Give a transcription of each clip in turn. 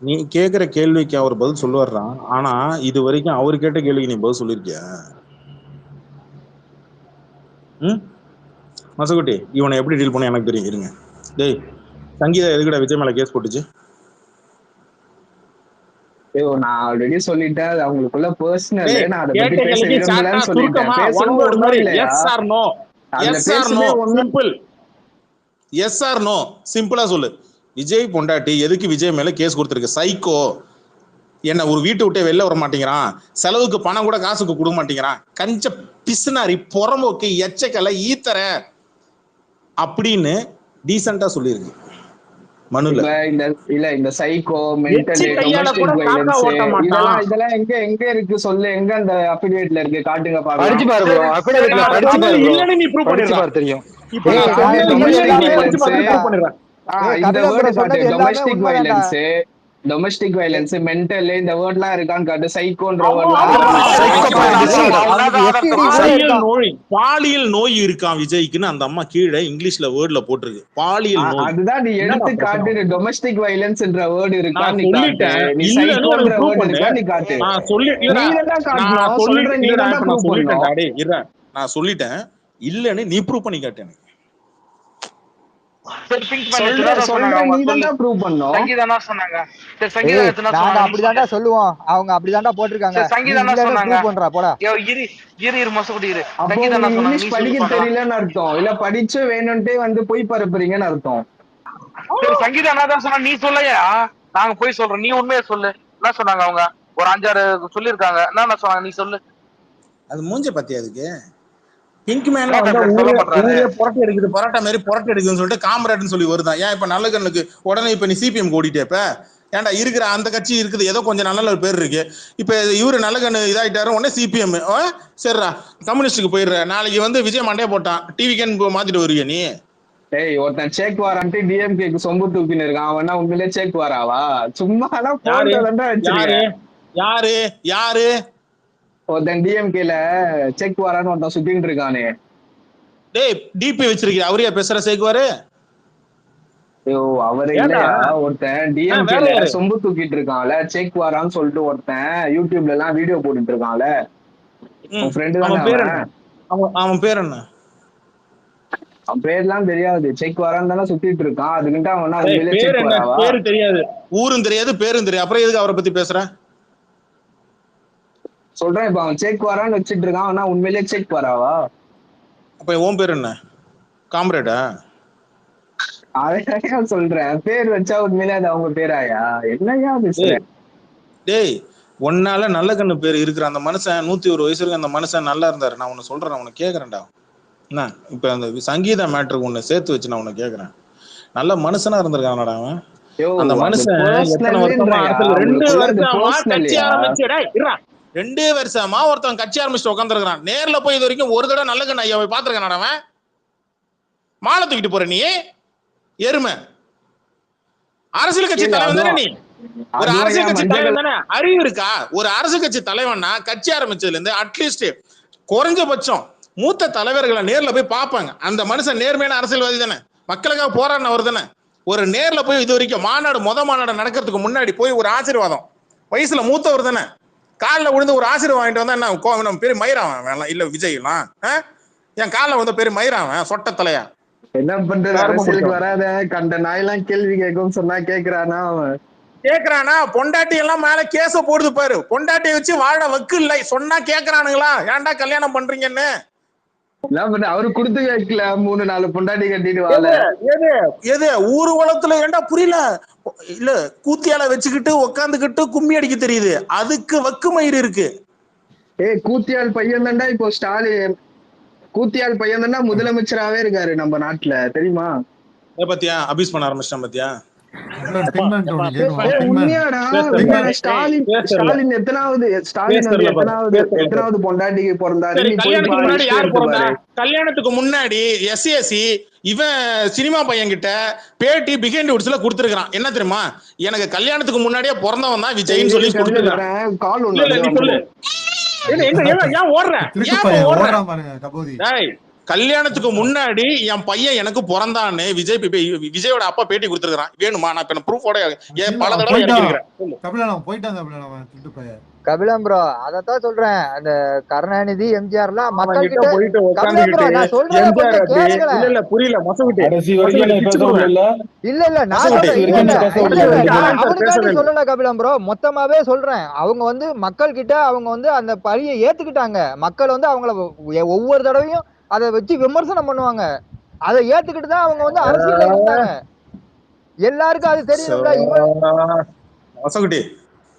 நீ கேக்குற கேள்விக்கு அவர் பதில் சொல்லுவாரான். ஆனா இது வரைக்கும் அவர் கேட்ட கேள்விக்கு நீ பதில் சொல்லிருக்கியா? ம் மசகுட்டி, இவனை எப்படி டீல் பண்ண எனக்கு தெரியும். இருங்க. டேய், சங்கீதா எதுக்குடா விஜய் மேல கேஸ் போட்டுச்சு? நான் ஆல்ரெடி சொல்லிட்டேன், அது அவங்களுக்குள்ள பர்சனல். டேய், நான் அதை பத்தி கேட்ட பேச கேள்விக்கு ஷார்ட்டா விரும்பலன்னு சொல்லிட்டேன். சுருக்கமா ஒன் பேசவும் வேர்ட் ஒண்ணும் மாதிரி இல்லையா? Yes or no. அதுல எஸ் ஆர் நோ, பேசவே ஒண்ணும். சிம்பிள். எஸ் ஆர் நோ, சிம்பிளா சொல்லு. விஜய் பொண்டாட்டி எதுக்கு விஜய் மேல கேஸ் கொடுத்திருக்கு? சைக்கோ. என்ன ஒரு வீட்டை விட்டே வெளில வர மாட்டேங்கிறான், செலவுக்கு பணம் கூட காசுக்கு கொடுக்க மாட்டேங்கிறான், கஞ்ச பிசுனாரி புறம்போக்கு எச்சக்கலை ஈத்தர அப்படின்னு டீசெண்டா சொல்லியிருக்கு மனுல. இந்த சைக்கோ, மென்டல், கையால கூட டொமஸ்டிக் காக்கா வயலன்ஸ், ஓட்ட மாட்டான். இதெல்லாம் எங்க இருக்கு சொல்லு? எங்க அந்த அஃபிலியேட்ல இருக்கு? காட்டுங்க பாக்கலாம். படிச்சு பாரு bro. அஃபிலியேட்ல படிச்சு பாரு bro. இல்லன்னு நீ ப்ரூவ் படிச்சு பண்ணிடுறா. பாரு தெரியும். இப்போ நான் சொன்னது இல்லன்னு படிச்சு பார்த்து ப்ரூவ் பண்ணிடுறேன். இந்த வேர்ட் காட்டு. டொமஸ்டிக் வயலன்ஸ், மென்டல், இந்த வேர்ட்லாம் இருக்கான்னு காட்டு. சைக்கோன்ற பாலியல் நோய் இருக்கான் விஜய்க்குன்னு அந்த அம்மா கீழே இங்கிலீஷ்ல வேர்ட்ல போட்டிருக்கு. பாலியல் நோய். அதுதான் நீ எடுத்து காட்டு. டொமஸ்டிக் வயலன்ஸ்ன்ற வேர்ட் இருக்கான்னு நீ காட்டு. நீ இல்லன்னு சைக்கோன்ற ப்ரூவ் வேர்ட் பண்ணு. இருக்கான்னு நீ காட்டு. நான் சொல்லிட்டேன் இல்லன்னு நீ ப்ரூவ் பண்ணி காட்டு எனக்கு. சொல்லுவோம் அவங்க அப்படிதான்டா போட்டிருக்காங்க. இங்கிலீஷ் படிக்க தெரியலன்னு அர்த்தம் இல்ல, படிச்சு வேணும்ட்டே வந்து போய் பரப்புறீங்கன்னு அர்த்தம். சங்கீதா என்ன சொன்னா நீ சொல்லையா? நாங்க போய் சொல்றோம், நீ உண்மையை சொல்லு. என்ன சொன்னாங்க அவங்க? ஒரு 5-6 சொல்லிருக்காங்க. என்ன சொன்னாங்க நீ சொல்லு. அது மூஞ்ச பத்தி அதுக்கு பிங்க் மேன்ல ஊரே புரட்டை எடுக்குது, பரோட்டா மாதிரி புரட்டை எடுக்குதுன்னு சொல்லிட்டு காமரேட்னு சொல்லி வருதான். ஏன் இப்ப நல்ல கண்ணுக்கு உடனே இப்ப நீ சிபிஎம் ஓடிட்டே? இப்ப ஏன்டா இருக்கிற அந்த கட்சி இருக்குது, ஏதோ கொஞ்சம் நல்ல ஒரு பேர் இருக்கு. இப்ப இவரு நல்ல கண்ணு இதாயிட்டாரு, உடனே சிபிஎம் சரிடா கம்யூனிஸ்டுக்கு போயிடுற. நாளைக்கு வந்து விஜய் மண்டே போட்டான், டிவிக்கு மாத்திட்டு வருவிய நீ? ஏய், ஒருத்தன் சேக் வாரான்ட்டு டிஎம்கேக்கு சொம்பு தூக்கின்னு இருக்கான். அவனா உண்மையிலே சேக் வாராவா? சும்மா யாரு யாரு ஒருத்தன் டிஎம்கேல செக் வாரான்னு ஒருத்தன் சுத்திட்டு இருக்கானே. டேய், டிபி வச்சிருக்கிற அவரையா பேசுற சேக்குவாரு? ஐயோ, அவரு இல்லையா? ஒருத்தன் டிஎம்கேல சொம்பு தூக்கிட்டு இருக்கான்ல, செக் வாரான்னு சொல்லிட்டு ஒருத்தன் யூடியூப்ல எல்லாம் வீடியோ போட்டுட்டு இருக்கான்ல. உன் ஃப்ரெண்டு தானே அவன் பேர் என்ன? அவன் பேர்லாம் தெரியாது. செக் வாரான்னு தானே சுத்திட்டு இருக்கான். அதுக்கிட்ட அவன் பேரு தெரியாது, ஊரும் தெரியாது, பேரும் தெரியாது. அப்புறம் எதுக்கு அவரை பத்தி பேசுற? சொல்றேன், இப்ப அவன் செக் வாரான்னு வச்சிட்டு இருக்கான். ஆனா உண்மையிலே செக் வாராவா? அப்ப உன் பேர் என்ன? காம்ரேடா? அதையா சொல்றேன். பேர் வச்சா உண்மையிலே அது அவங்க பேராயா? என்னையா பேசுற? டேய், ஒன்னால நல்ல கண்ணு பேர் இருக்கிற அந்த மனுஷன் 101 வயசு இருக்கு. அந்த மனுஷன் நல்லா இருந்தாரு. நான் உன்னை சொல்றேன், உனக்கு கேக்குறேன்டா. என்ன இப்ப அந்த சங்கீதா மேட்ருக்கு உன்னை சேர்த்து வச்சு நான் உன்னை கேக்குறேன். நல்ல மனுஷனா இருந்திருக்கானடா அவன். அந்த மனுஷன் எத்தனை வருஷமா 2 வருஷமா ஒருத்தன் கட்சி ஆரம்பிச்சுட்டு உட்காந்துருக்கான். நேர்ல போய் இது வரைக்கும் ஒரு தடவை நல்ல கண்ணு ஐயாவை பாத்துருக்கான். அவன் மாலை தூக்கிட்டு போற நீ எருமை. அரசியல் கட்சி தலைவன் தானே நீ? ஒரு அரசியல் கட்சி தலைவன் தானே? அறிவு இருக்கா? ஒரு அரசியல் கட்சி தலைவன்னா கட்சி ஆரம்பிச்சதுல இருந்து அட்லீஸ்ட் குறைஞ்சபட்சம் மூத்த தலைவர்களை நேர்ல போய் பார்ப்பாங்க. அந்த மனுஷன் நேர்மையான அரசியல்வாதி தானே, மக்களுக்காக போராடினவர் தானே. ஒரு நேர்ல போய் இது வரைக்கும் மாநாடு நடக்கிறதுக்கு முன்னாடி போய் ஒரு ஆசீர்வாதம், வயசுல மூத்தவர் தானே, காலில் விழுந்து ஒரு ஆசீர்வாதம் வாங்கிட்டு வந்தா என்ன பேரு மயிராவன் இல்ல விஜய்லாம்? என் காலில் வந்த பேரு மயிராவன் சொட்ட தலையா? என்ன பண்றது? அரசியலுக்கு வராத கண்ட நாயெல்லாம் கேள்வி கேட்கும் சொன்னா கேக்குறானா? அவன் கேக்குறானா? பொண்டாட்டி எல்லாம் மேல கேச போடுது பாரு. பொண்டாட்டியை வச்சு வாழ வக்கு இல்லை சொன்னா கேக்குறானுங்களா? ஏன்டா கல்யாணம் பண்றீங்கன்னு? அவரு குடுத்து வைக்கல, 3-4 பொண்டாட்டி கட்டிட்டு வாழ. எது ஊர்வலத்துல ஏண்டா புரியல? இல்ல கூத்தியால வச்சுக்கிட்டு உக்காந்துக்கிட்டு கும்மி அடிக்க தெரியுது, அதுக்கு வக்கு மயிர் இருக்கு. கூத்தியால் பையன் தான்டா இப்போ ஸ்டாலின். கூத்தியால் பையன் தான்டா முதலமைச்சராவே இருக்காரு நம்ம நாட்டுல, தெரியுமா? பத்தியா அபியூஸ் பண்ண ஆரம்பிச்சிட்டான் பத்தியா? உண்மையாடா? ஸ்டாலின் எத்தனாவது பொண்டாட்டிக்கு பிறந்தாரு? கல்யாணத்துக்கு முன்னாடி எஸ்எஸ்சி இவன் சினிமா பையன் கிட்ட பேட்டி பிஹைண்ட் வுட்ஸ்ல கொடுத்திருக்கான். என்ன தெரியுமா? எனக்கு கல்யாணத்துக்கு முன்னாடியே பிறந்தவன் தான் விஜய்னு சொல்லி கொடுத்திருக்கான். கால் ஒண்ணு ஏன் ஓடுற? கல்யாணத்துக்கு முன்னாடி என் பையன் எனக்கு பிறந்தான்னு விஜயோட அப்பா பேட்டி கொடுத்துருக்கான். வேணுமா? நான் இப்ப ப்ரூஃபோட பல தடவை இறக்கிருக்கிறேன். கபிலம் ப்ரோ அதத்தான் சொல்றேன். அந்த கருணாநிதி எம்ஜிஆர் எல்லாம் மக்கள் கிட்ட கபிலம் ப்ரோ நான் சொல்றேன் கேளுங்களேன். புரியல இல்ல நான் அவனுக்காண்டி சொல்லல கபிலம் ப்ரோ, மொத்தமாவே சொல்றேன். அவங்க வந்து மக்கள் கிட்ட அவங்க வந்து அந்த பழியை ஏத்துக்கிட்டாங்க. மக்கள் வந்து அவங்கள ஒவ்வொரு தடவையும் அதை வச்சு விமர்சனம் பண்ணுவாங்க. அதை ஏத்துக்கிட்டு தான் அவங்க வந்து அரசியல் இருந்தாங்க. எல்லாருக்கும் அது தெரியும்ல. மொசகுட்டி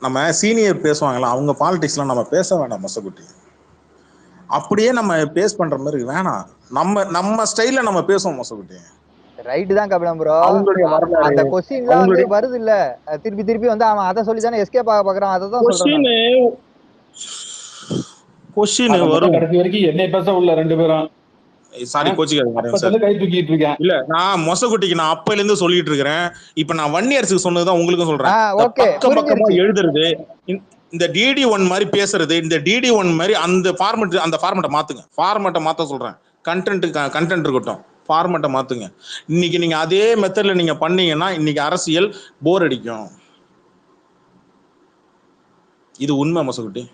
நம்ம சீனியர் பேசுவாங்கல்ல, அவங்க பாலிடிக்ஸ்லாம் நம்ம பேச வேண்டாம் மொசகுட்டி. அப்படியே நம்ம பேஸ் பண்ற மாதிரி வேணாம். நம்ம ஸ்டைல்ல நம்ம பேசுவோம் மொசகுட்டி. ரைட் தான் கபிலம் ப்ரோ. அந்த क्वेश्चनலாம் வந்து வருது இல்ல, திருப்பி வந்து அவன் அத சொல்லி தானே எஸ்கேப் ஆக பார்க்கறான். அத தான் சொல்றேன். क्वेश्चन வரும். கடைசி வரைக்கும் என்னை பேச உள்ள ரெண்டு பேரும் சாரி கோச்சிக்காதீங்க சார். கை தூக்கிட்டு இருக்கேன். இல்ல நான் மொசகுட்டிக்கு நான் அப்பையில இருந்து சொல்லிட்டு இருக்கிறேன். இப்ப நான் 1 இயர்ஸ்க்கு சொன்னதுதான் உங்களுக்கும் சொல்றேன். பக்கமா எழுதுறது, இந்த DD1 மாதிரி பேசுறது, இந்த DD1 மாதிரி அந்த ஃபார்மேட்டை மாத்துங்க. ஃபார்மேட்டை மாத்த சொல்றேன். கண்டென்ட் இருக்கட்டும், ஃபார்மேட்டை மாத்துங்க. இன்னைக்கு நீங்க அதே மெத்தட்ல நீங்க பண்ணீங்கன்னா இன்னைக்கு அரசியல் போர் அடிக்கும். இது உண்மை மொசகுட்டி.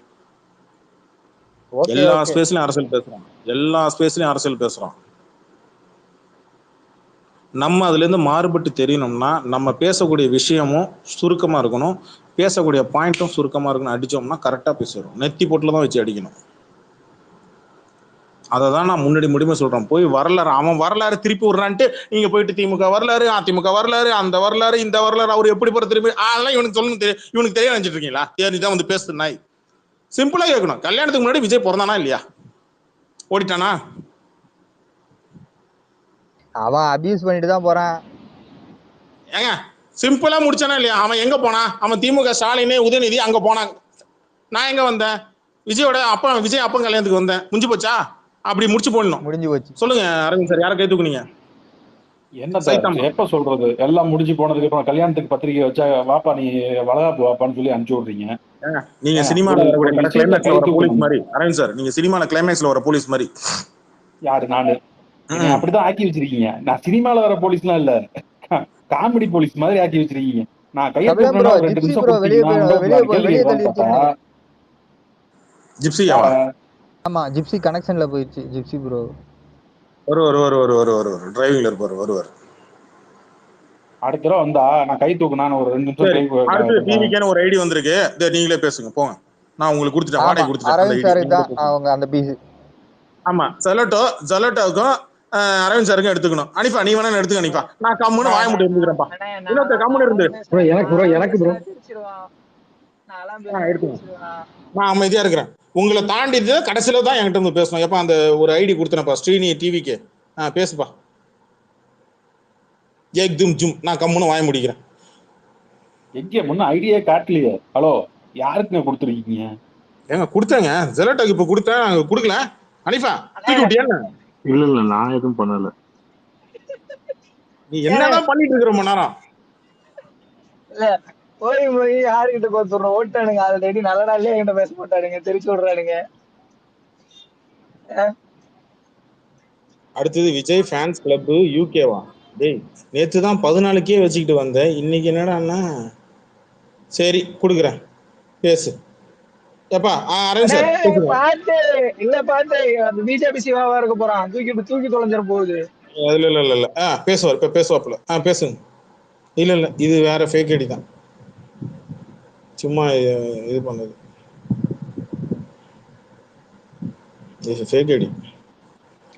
எல்லா ஸ்பேஸ்லயும் அரசியல் பேசுறோம். நம்ம அதுல இருந்து மாறுபட்டு தெரியணும்னா நம்ம பேசக்கூடிய விஷயமும் சுருக்கமா இருக்கணும், பேசக்கூடிய பாயிண்ட்டும் சுருக்கமா இருக்கணும். அடிச்சோம்னா கரெக்டா பேசுறோம். நெத்தி பொட்டுல தான் வச்சு அடிக்கணும். அததான் நான் முடிமை சொல்றேன். போய் அவன் வரலாறு திருப்பி விடுறான்ட்டு நீங்க போயிட்டு திமுக வரலாறு, அதிமுக வரலாறு, அந்த வரலாறு, இந்த வரலாறு, அவர் எப்படி போற திரும்பி அதெல்லாம் இவனுக்கு சொல்லணும், இவனுக்கு தெரிய நினைச்சிட்டு இருக்கீங்களா? நீதான் வந்து பேசுது நாய். சிம்பிளா கேட்கணும். கல்யாணத்துக்கு முன்னாடி விஜய் பிறந்தானா இல்லையா? ஓடிட்டானா? அவன் அபியூஸ் பண்ணிட்டு தான் போறான். ஏங்க சிம்பிளா முடிச்சானா இல்லையா? அவன் எங்க போனான்? அவன் திமுக ஸ்டாலினே உதயநிதி அங்க போனான். நான் எங்க வந்தேன்? விஜய் அப்பன் கல்யாணத்துக்கு வந்தேன். முடிஞ்சு போச்சா? அப்படி முடிச்சு போடணும். முடிஞ்சு போச்சு. சொல்லுங்க அரவிந்த் சார், யாரை கை தூக்குனீங்க? என்ன எப்ப சொல்றது? எல்லாம் முடிஞ்சு போனதுக்கு அப்புறம் கல்யாணத்துக்கு பத்திரிகை வச்சா வாப்பா நீ வளகாப்பு வாப்பான்னு சொல்லி அனுப்பிச்சு விடுறீங்க. நீங்க சினிமால கிளைமேக்ஸ்ல வர போலீஸ் மாதிரி அரவிந்த் சார், நீங்க சினிமால கிளைமேக்ஸ்ல வர போலீஸ் மாதிரி. யாரு? நானு அப்படிதான் ஆக்கி வச்சிருக்கீங்க. நான் சினிமால வர போலீஸ்லாம் இல்ல, காமெடி போலீஸ் மாதிரி ஆக்கி வச்சிருக்கீங்க. நான் கையை ஜிப்சியா? ஆமா ஜிப்சி கனெக்ஷன்ல போயிடுச்சு. ஜிப்சி ப்ரோ ஒரு டிரைவிங்ல இருப்பாரு. அடுத்த தடவை வந்தா நான் கை தூக்குனா ஒரு 2 நிமிஷம். அடுத்து டிவிக்கான ஒரு ஐடி வந்திருக்கு, நீங்களே பேசுங்க போங்க. நான் உங்களுக்கு கொடுத்துட்டேன், வாடகை கொடுத்துட்டேன். அவங்க அந்த பீஸ். ஆமா ஜலட்டோக்கும் அரவிந்த் சாருக்கும் எடுத்துக்கணும். அனிஃபா நீ வேணா எடுத்துக்க. அனிஃபா நான் கம்முன்னு வாய முட்டு இருந்துக்கிறேன்ப்பா. இன்னொருத்த கம்முன்னு இருந்து எனக்கு நான் அமைதியா இருக்கிறேன். உங்களை தாண்டி கடைசியில தான் என்கிட்ட வந்து பேசணும். எப்ப அந்த ஒரு ஐடி கொடுத்தனப்பா ஸ்ரீனி டிவிக்கு, பேசுப்பா. நான் கம்முன்னு வாய முடிக்கிறேன். எங்க முன்ன ஐடியா காட்டலையே. ஹலோ, யாருக்குங்க கொடுத்துருக்கீங்க? ஏங்க கொடுத்தேங்க, ஜெலட்டோக்கு இப்ப கொடுத்தேன், கொடுக்கல. அனிஃபா தூக்கி விட்டியா? இல்ல நான் எதுவும் பண்ணல. நீ என்னதான் பண்ணிட்டு இருக்கிற ரொம்ப நேரம்? இல்ல போய் யாருக்கிட்ட கொடுத்துடுறோம்? ஓட்டானுங்க ஆல்ரெடி நல்ல நாள்லயே என்கிட்ட பேச மாட்டானுங்க, தெரிச்சு விடுறானுங்க. அடுத்தது விஜய் ஃபேன்ஸ் கிளப் யூகேவா? டேய் நேத்து தான் 14K வச்சுக்கிட்டு வந்தேன், இன்னைக்கு என்னடா? சரி கொடுக்குறேன், பேசு. எப்பா அரவிந்த் சார் பாத்து இல்ல பாத்து அந்த பிஜேபி சிவாவா இருக்க போறான், தூக்கி தொலைஞ்சிட போகுது. இல்ல பேசுவார், இப்ப பேசுவாப்புல. பேசுங்க. இல்ல இது வேற ஃபேக் ஐடி தான், சும்மா இது பண்ணது. இது ஃபேக் ஐடி.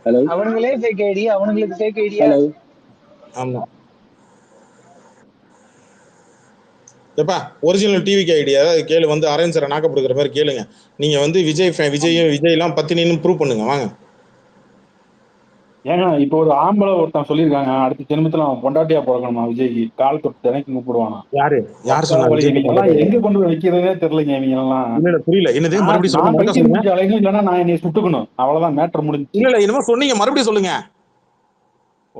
ஹலோ, அவனுங்களே ஃபேக் ஐடி, அவனுங்களுக்கு ஃபேக் ஐடியா? ஆமா. எப்பா ஒரிஜினல் டிவிக்கு ஐடியா கேளு, வந்து அரவிந்த் சாரை நாக்கப்படுகிற மாதிரி கேளுங்க. நீங்க வந்து விஜய் எல்லாம் பத்தினின்னு ப்ரூவ் பண்ணுங்க வாங்க. ஏங்க இப்போ ஒரு ஆம்பளை ஒருத்தன் சொல்லியிருக்காங்க, அடுத்த ஜென்மத்துல அவன் பொண்டாட்டியா பிறக்கணுமா விஜய்க்கு, கால் தொட்டு தினைக்கு கூப்பிடுவானா? யார் சொன்னா? எங்க கொண்டு போய் வைக்கிறதே தெரியலங்க இவங்க எல்லாம். புரியல என்னது? மறுபடியும் இல்லைன்னா நான் என்னை சுட்டுக்கணும், அவ்வளவுதான் மேட்டர் முடிஞ்சு. இல்ல என்னமோ சொன்னீங்க, மறுபடியும் சொல்லுங்க.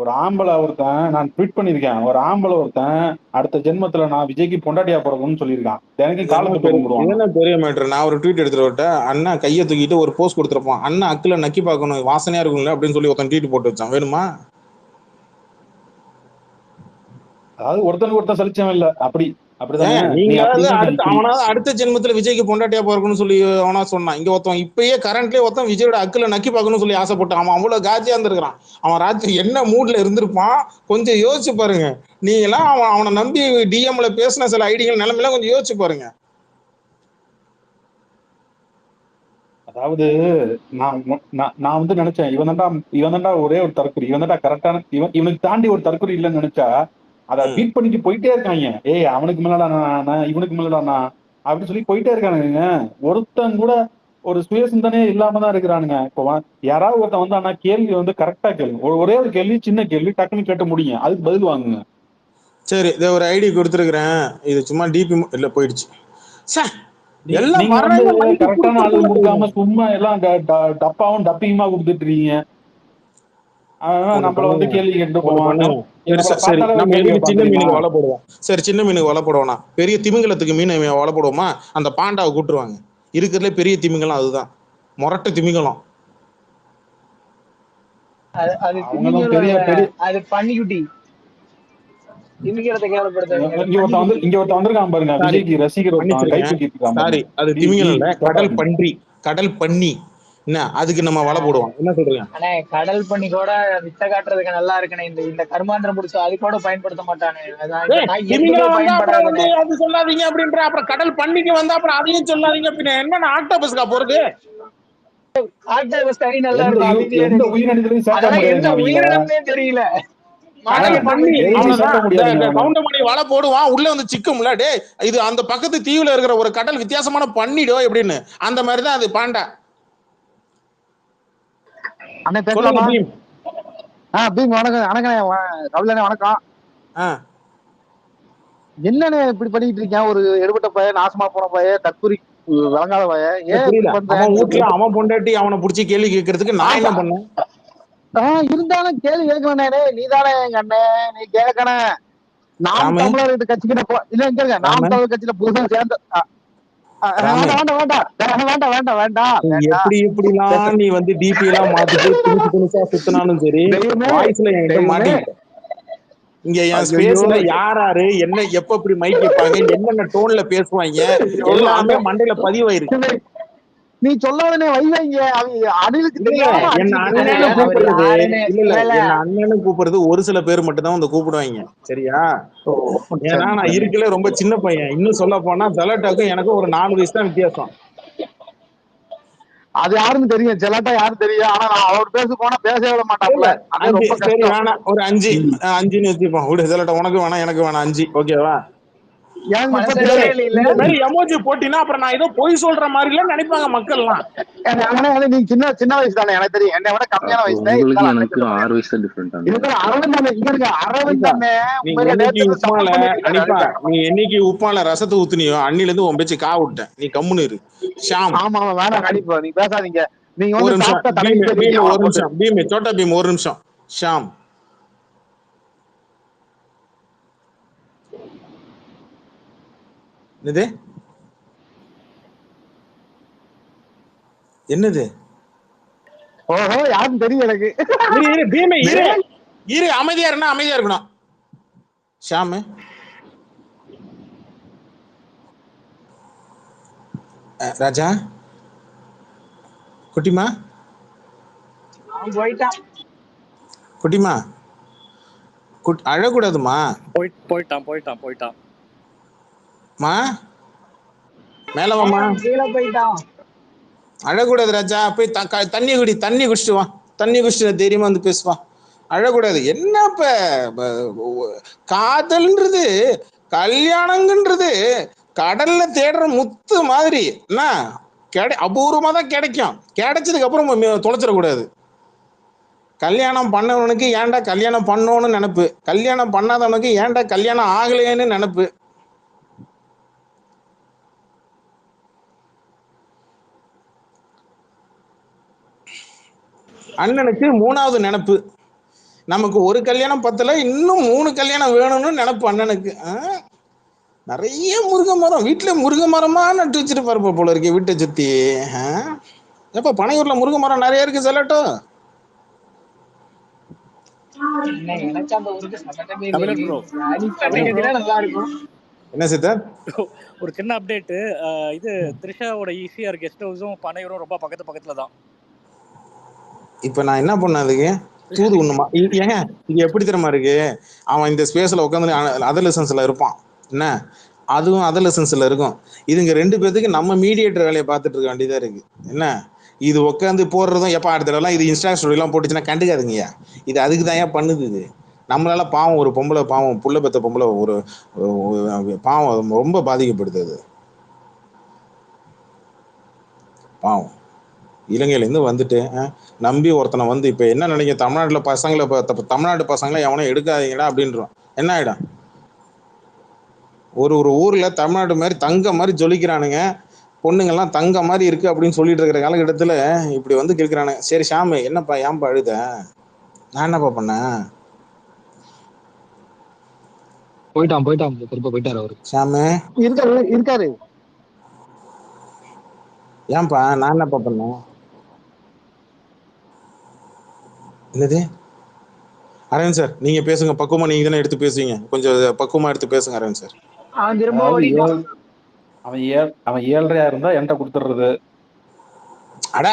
ஒரு ஆம்பளை ஒருத்தன் நான் ட்வீட் பண்ணிருக்கேன், ஒரு ஆம்பளை ஒருத்தன் அடுத்த ஜென்மத்துல நான் விஜய்க்கு பொண்டாட்டியா பிறகும்னு சொல்லியிருக்கான். தினைக்கும் காலை தொட்டு இது கும்பிடுவான். என்ன பெரிய மேட்ரு? நான் ஒரு ட்வீட் எடுத்துட்டு விட்டேன், அண்ணா கையை தூக்கிட்டு ஒரு போஸ்ட் கொடுத்துருப்பான், அண்ணா அக்குல நக்கி பார்க்கணும் வாசனையா இருக்கும்ல அப்படின்னு சொல்லி ஒருத்தன் ட்வீட் போட்டு வச்சான். வேணுமா? அதாவது ஒருத்தனுக்கு ஒருத்தன் சலிச்சவன் இல்ல, அப்படிதானே? நீ நீங்களாவது அப்படின்னா அடுத்த அவனாவது அடுத்த ஜென்மத்துல விஜய்க்கு பொண்டாட்டியா பிறக்கணும்னு சொல்லி அவனா சொன்னான். இங்க ஒருத்தன் இப்பயே கரண்ட்லயே ஒருத்தன் விஜயோட அக்குல நக்கி பார்க்கணும்னு சொல்லி ஆசைப்பட்டான். அவன் அவ்வளவு காஜியா இருந்திருக்கான். அவன் ராத்திரி என்ன மூட்ல இருந்திருப்பான் கொஞ்சம் யோசிச்சு பாருங்க. நீங்களாம் அவனை நம்பி டிஎம்ல பேசின சில ஐடிகள் நிலைமையில கொஞ்சம் யோசிச்சு பாருங்க. அதாவது நான் வந்து நினைச்சேன், இவன் தான்டா ஒரே ஒரு தற்கொலை, இவன் தான்டா கரெக்டான, இவனுக்கு தாண்டி ஒரு தற்கொலை இல்லைன்னு நினைச்சா அதை பீட் பண்ணிட்டு போயிட்டே இருக்காங்க. ஏய் அவனுக்கு மேலடா நான், இவனுக்கு மேலடா நான் அப்படின்னு சொல்லி போயிட்டே இருக்கானுங்க. ஒருத்தன் கூட ஒரு சுயசிந்தனையே இல்லாம தான் இருக்கிறானுங்க. இப்போ யாராவது ஒருத்தன் வந்து ஆனா கேள்வி வந்து கரெக்டா கேளுங்க, ஒரே ஒரு கேள்வி, சின்ன கேள்வி, டக்குன்னு கேட்டு முடியும், அதுக்கு பதில் வாங்குங்க. சரி, இதை ஒரு ஐடி கொடுத்துருக்கிறேன், இது சும்மா டிபி இல்ல போயிடுச்சு. நீங்க வந்து கரெக்டான ஆளு கொடுக்காம சும்மா எல்லாம் டப்பாவும் டப்பியுமா கொடுத்துட்டு இருக்கீங்க. நம்மள வந்து கேள்வி கேட்டு போவான். சின்ன மீனுக்கு வலை போடுவோம். சரி, சின்ன மீனுக்கு வலை போடுவோம்னா பெரிய திமிங்கலத்துக்கு மீன் வலை போடுவோமா? அந்த பாண்டாவை கூட்டுருவாங்க. இருக்கிறதுல பெரிய திமிங்கலம் அதுதான், மொரட்டு திமிங்கலம். அது பன்னிக்குட்டி. இங்க ஒருத்தன் வந்திருக்கான் பாருங்க, விஜய்க்கு ரசிகர் ஒருத்தன் கை தூக்கிட்டு இருக்கான். சாரி, அது திமிங்கலம் இல்ல, கடல் பன்றி. கடல் பன்னி என்ன, அதுக்கு நம்ம வலை போடுவோம். என்ன சொல்றீங்க? அண்ணே கடல் பண்ணி கூட வித்த காட்டுறதுக்கு நல்லா இருக்குண்ணே. இந்த கருமாந்திரம் முடிச்சு அது கூட பயன்படுத்த மாட்டானே. அது சொல்லாதீங்க அப்படின்ற. அப்புறம் கடல் பண்ணிக்கு வந்தா அப்புறம் அதையும் சொல்லாதீங்க. பின்ன என்ன ஆக்டோபஸ்கா போறது? ஆக்டோபஸ் கறி நல்லா இருக்கும். எந்த உயிரினத்திலையும் சேர்க்க முடியாது, உயிரினம்னே தெரியல. கவுண்டமணி வலை போடுவான், உள்ள வந்து சிக்கும்ல. டே இது அந்த பக்கத்து தீவுல இருக்கிற ஒரு கடல் வித்தியாசமான பண்ணிடோ எப்படின்னு, அந்த மாதிரிதான் அது பாண்டா. அண்ணே பேசலாமா? பீம் வணக்கம். வணக்கம். என்னண்ணே இப்படி பண்ணிட்டு இருக்கேன்? ஒரு எடுபட்ட பையன், நாசமா போன பையன், தற்கொலை வழங்காத பையன். அவன் பொண்டாட்டி அவனை புடிச்சு கேள்வி கேட்கறதுக்கு நான் என்ன பண்ணேன்? இருந்தாலும் கேள்வி கேட்கணே. நீதானே எங்க அண்ணன், நீ கேட்கணும். நாம் தமிழர் கட்சிக்கு இல்ல கேளுங்க, நாம் தமிழர் கட்சியில புதுசா சேர்ந்த எப்படி எப்படிலாம் நீ வந்து டிபி எல்லாம் மாத்திட்டு புதுசு புதுசா சுத்தினாலும் சரி, வாய்ஸ்ல என்கிட்ட மாட்டிக்கிட்ட. இங்க என் ஸ்பேஸ்ல யாரு என்ன எப்ப எப்படி மைக் வைப்பாங்க, என்னென்ன டோன்ல பேசுவாங்க, எல்லாமே மண்டையில பதிவாயிருக்கு. நீ சொல்லாதனே வைவாங்க. அணிலுக்கு தெரியும். என்ன அண்ணனு கூப்பிடுறது இல்ல, என்ன அண்ணனு கூப்பிடுறது ஒரு சில பேர் மட்டும் தான் வந்து கூப்பிடுவாங்க, சரியா? ஏன்னா நான் இருக்கல ரொம்ப சின்ன பையன். இன்னும் சொல்ல போனா ஜெலட்டாக்கும் எனக்கு ஒரு 4 வயசு தான் வித்தியாசம். அது யாருன்னு தெரியும், ஜெலட்டா யாரும் தெரியும். ஆனா நான் அவர் பேச போனா பேசவே விட மாட்டாங்கல்ல. சரி வேணாம், ஒரு 5 வச்சுப்போம். விடு ஜெலட்டா, உனக்கு வேணாம் எனக்கு வேணாம் 5, ஓகேவா? எமோஜி போட்டினா அப்புறம் நான் ஏதோ பொய் சொல்ற மாதிரி எல்லாம் நினைப்பாங்க மக்கள் எல்லாம். நீ சின்ன வயசு தானே, எனக்கு தெரியும். என்னை விட கம்மியான வயசு. 6 வயசு டிஃபரெண்ட். நீ என்னைக்கு உப்பால ரசத்தை ஊத்துனியோ அன்னில இருந்து உன் பேச்சு கா விட்டேன். நீ கம்முன்னு இரு ஷாம். ஆமா வேணாம் கண்டிப்பா நீ பேசாதீங்க. நீங்க ஒரு நிமிஷம் பீம், சோட்டா பீம் ஒரு நிமிஷம். ஷாம் என்னது? ஓஹோ, யாரும் தெரியும் எனக்கு. இரு அமைதியா இருந்தா அமைதியா இருக்கணும். ஷாமு ராஜா குட்டிமா குட்டிமா அழக்கூடாதுமா. போயிட்டான் மா மேலவாமா, அழக்கூடாது ராஜா. போய் தண்ணி குடிச்சிட்டு வா. தண்ணி குடிச்சிட்டு தைரியமா வந்து பேசுவான். அழக்கூடாது. என்னப்ப காதல்ன்றது கல்யாணங்கன்றது கடல்ல தேடுற முத்து மாதிரி என்ன, அபூர்வமா தான் கிடைக்கும். கிடைச்சதுக்கு அப்புறம் தொலைச்சிடக்கூடாது. கல்யாணம் பண்ணவனுக்கு ஏன்டா கல்யாணம் பண்ணோன்னு நினைப்பு, கல்யாணம் பண்ணாதவனுக்கு ஏன்டா கல்யாணம் ஆகலையேன்னு நினைப்பு. அண்ணனுக்கு 3வது நினைப்பு, நமக்கு ஒரு கல்யாணம் பத்தல, இன்னும் 3 கல்யாணம் வேணும்னு நினைப்பு அண்ணனுக்கு. நிறைய முருங்கை மரம் வீட்டுல முருங்கை மரமா நட்டு வச்சுட்டு பாருப்ப போல இருக்கு வீட்டை சுத்தி. எப்ப பனையூர்ல முருங்கை மரம் நிறைய இருக்கு சொல்லட்டோ. எனக்கு அந்த ஊருக்கு சம்மந்தமே தமிழன் ப்ரோ, தமிழன் ப்ரோ, நல்லா இருக்கும். என்ன சித்தர்? ஒரு சின்ன அப்டேட்டு. இது த்ரிஷாவோட ஈசிஆர் கெஸ்ட் ஹவுஸும் பனையூரும் ரொம்ப பக்கத்துல தான். இப்ப நான் என்ன பண்ண அதுக்கு தூது ஒண்ணுமா? ஏங்க இது எப்படி தெரியுமா இருக்கு? அவன் இந்த ஸ்பேஸ்ல உட்காந்து அதர் லெசன்ஸ்ல இருப்பான் என்ன, அதுவும் அதர் லெசன்ஸ்ல இருக்கும். இதுங்க 2 பேத்துக்கு நம்ம மீடியேட்டர் வேலையை பார்த்துட்டு இருக்க வேண்டியதா இருக்கு என்ன. இது உட்காந்து போடுறதும் எப்ப அடுத்த இது இன்ஸ்டா ஸ்டோரி எல்லாம் போட்டுச்சுன்னா கண்டுக்காதுங்கய்யா. இது அதுக்கு தான் ஏன் பண்ணுது இது. நம்மளால பாவம் ஒரு பொம்பளை, பாவம் புள்ள பெத்த பொம்பளை ஒரு பாவம் ரொம்ப பாதிக்கப்படுது அது பாவம். இலங்கையிலேருந்து வந்துட்டு நம்பி ஒருத்தனை வந்து இப்போ என்ன நினைக்க, தமிழ்நாட்டில் பசங்களை தமிழ்நாட்டு பசங்களை எவனும் எடுக்காதீங்களா அப்படின்றோம். என்ன ஆயிடும்? ஒரு ஊர்ல தமிழ்நாட்டு மாதிரி தங்க மாதிரி ஜொலிக்கிறானுங்க, பொண்ணுங்கள்லாம் தங்க மாதிரி இருக்கு அப்படின்னு சொல்லிட்டு இருக்கிற காலகட்டத்தில் இப்படி வந்து கேட்குறானுங்க. சரி ஷாமு என்னப்பா ஏன்பா அழுத? நான் என்னப்பா பண்ணேன்? போயிட்டான் திரும்ப போயிட்டாரு அவரு. ஷாமு இருக்காரு. ஏன்பா நான் என்னப்பா பண்ணேன்? என்னது? அரவிந்த் சார் நீங்க பேசுங்க, பக்குவமா நீங்க தானே எடுத்து பேசுவீங்க, கொஞ்சம் பக்குவமா எடுத்து பேசுங்க அரவிந்த் சார். அவன் 7.5 இருந்தா என்கிட்ட கொடுத்துடுறது. அட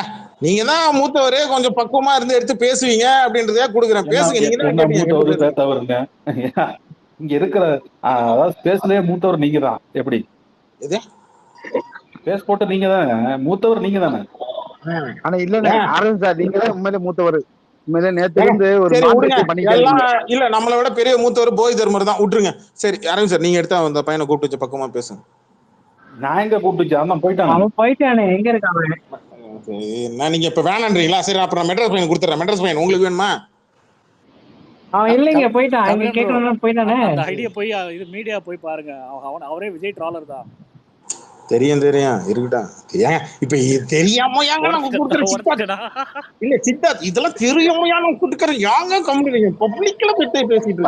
நீங்க தான் மூத்தவரே, கொஞ்சம் பக்குவமா இருந்து எடுத்து பேசுவீங்க அப்படின்றதே கொடுக்குறேன், பேசுங்க. என்ன மூத்தவரு தவறுங்க இங்க இருக்கிற, அதாவது ஸ்பேஸ்லயே மூத்தவர் நீங்க தான். எப்படி பேஸ் போட்டு நீங்க தானே மூத்தவர், நீங்க தானே. ஆனா இல்ல அரவிந்த் சார், நீங்க தான் உண்மையிலே மூத்தவர். உண்மையிலே நேத்து இருந்து ஒரு இல்ல நம்மளை விட பெரிய மூத்தவர் போய் தர்மர் தான், விட்டுருங்க. சரி அரவிந்த் சார் நீங்க எடுத்தா அந்த பையனை கூப்பிட்டு வச்சு பக்கமா பேசுங்க. நான் எங்க கூப்பிட்டு வச்சு? அவன் போயிட்டானே, எங்க இருக்காங்க? நீங்க இப்ப வேணான்றீங்களா? சரி அப்புறம் மெட்ராஸ் பையன் கொடுத்துறேன். மெட்ராஸ் பையன் உங்களுக்கு வேணுமா? இல்லைங்க போயிட்டான், அங்க கேட்கணும் போயிட்டானே. அந்த ஐடியா போய் இது மீடியா போய் பாருங்க, அவரே விஜய் ட்ராலர் தான். தெரியும் இருக்கட்டா. ஏங்க இப்ப தெரியாம ஏங்க நான் கொடுக்குறேன்? இல்ல சித்தார்த் இதெல்லாம் தெரியாம ஏன் நான் கொடுக்குறேன்? யாங்க கம்பெனி பப்ளிக்ல போய் பேசிட்டு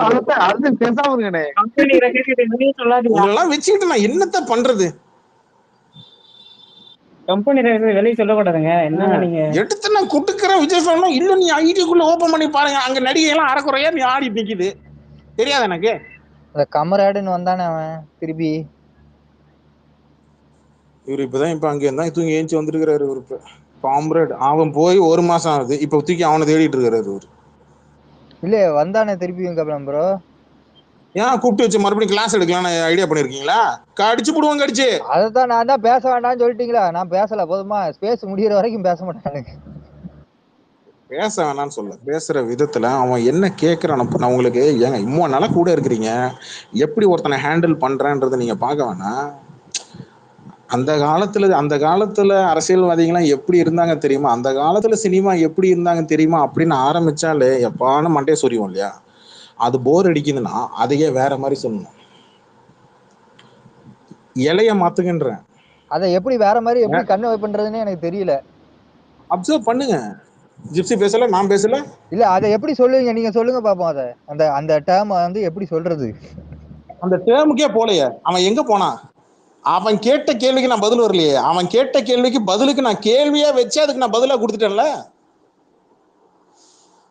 இதெல்லாம் வச்சுக்கிட்டு நான் என்னத்த பண்றது? கம்பெனி வெளியே சொல்லக்கூடாதுங்க. என்ன நீங்க எடுத்து நான் கொடுக்குறேன் விஜய் சொல்லணும். இல்ல நீ ஐடிக்குள்ள ஓபன் பண்ணி பாருங்க, அங்க நடிகை எல்லாம் அறக்குறையா நீ ஆடி நிக்குது. தெரியாது எனக்கு. கமராடுன்னு வந்தானே அவன் திருப்பி. இவரு இப்பதான் இப்ப அங்க இருந்தா தூங்கி ஏஞ்சி வந்துருக்கிறாரு. இவரு இப்ப காம்ரேட் அவன் போய் 1 மாசம் ஆகுது, இப்ப தூக்கி அவனை தேடிட்டு இருக்காரு இவரு. இல்ல வந்தானே திருப்பி ப்ரோ. ஏன் கூப்பிட்டு வச்சு மறுபடியும் கிளாஸ் எடுக்கலாம்னு ஐடியா பண்ணிருக்கீங்களா? கடிச்சு போடுவாங்க கடிச்சு. அதான் நான் தான் பேச வேண்டாம்னு சொல்லிட்டீங்களா? நான் பேசல, போதுமா? ஸ்பேஸ் முடியற வரைக்கும் பேச மாட்டானு. பேச வேணாம்னு சொல்ல, பேசுற விதத்துல அவன் என்ன கேட்கறான். நான் உங்களுக்கு ஏங்க இம்மா நாளா கூட இருக்கிறீங்க, எப்படி ஒருத்தனை ஹேண்டில் பண்றேன்றதை நீங்க பார்க்க வேணாம். அந்த காலத்துல அரசியல்வாதிகள்லாம் எப்படி இருந்தாங்க தெரியுமா? அந்த காலத்துல சினிமா எப்படி இருந்தாங்க தெரியுமா அப்படின்னு ஆரம்பிச்சாலே எப்பான மண்டே சொரியும் இல்லையா? அது போர் அடிக்குதுன்னா அதையே வேற மாதிரி சொல்லணும். இலைய மாத்துங்கன்றேன். அதை எப்படி வேற மாதிரி எப்படி கன்வே பண்றதுன்னு எனக்கு தெரியல. அப்சர்வ் பண்ணுங்க. ஜிப்சி பேசல, நான் பேசல. இல்ல அதை எப்படி சொல்லுவீங்க? நீங்க சொல்லுங்க பாப்போம். அதை அந்த டேர்ம் வந்து எப்படி சொல்றது? அந்த டேர்முக்கே போலையே. அவன் எங்க போனான்? அவன் கேட்ட கேள்விக்கு நான் பதில் வரலையே. அவன் கேட்ட கேள்விக்கு பதிலுக்கு நான் கேள்வியா வச்சு அதுக்கு நான் பதிலா கொடுத்துட்டேன்ல.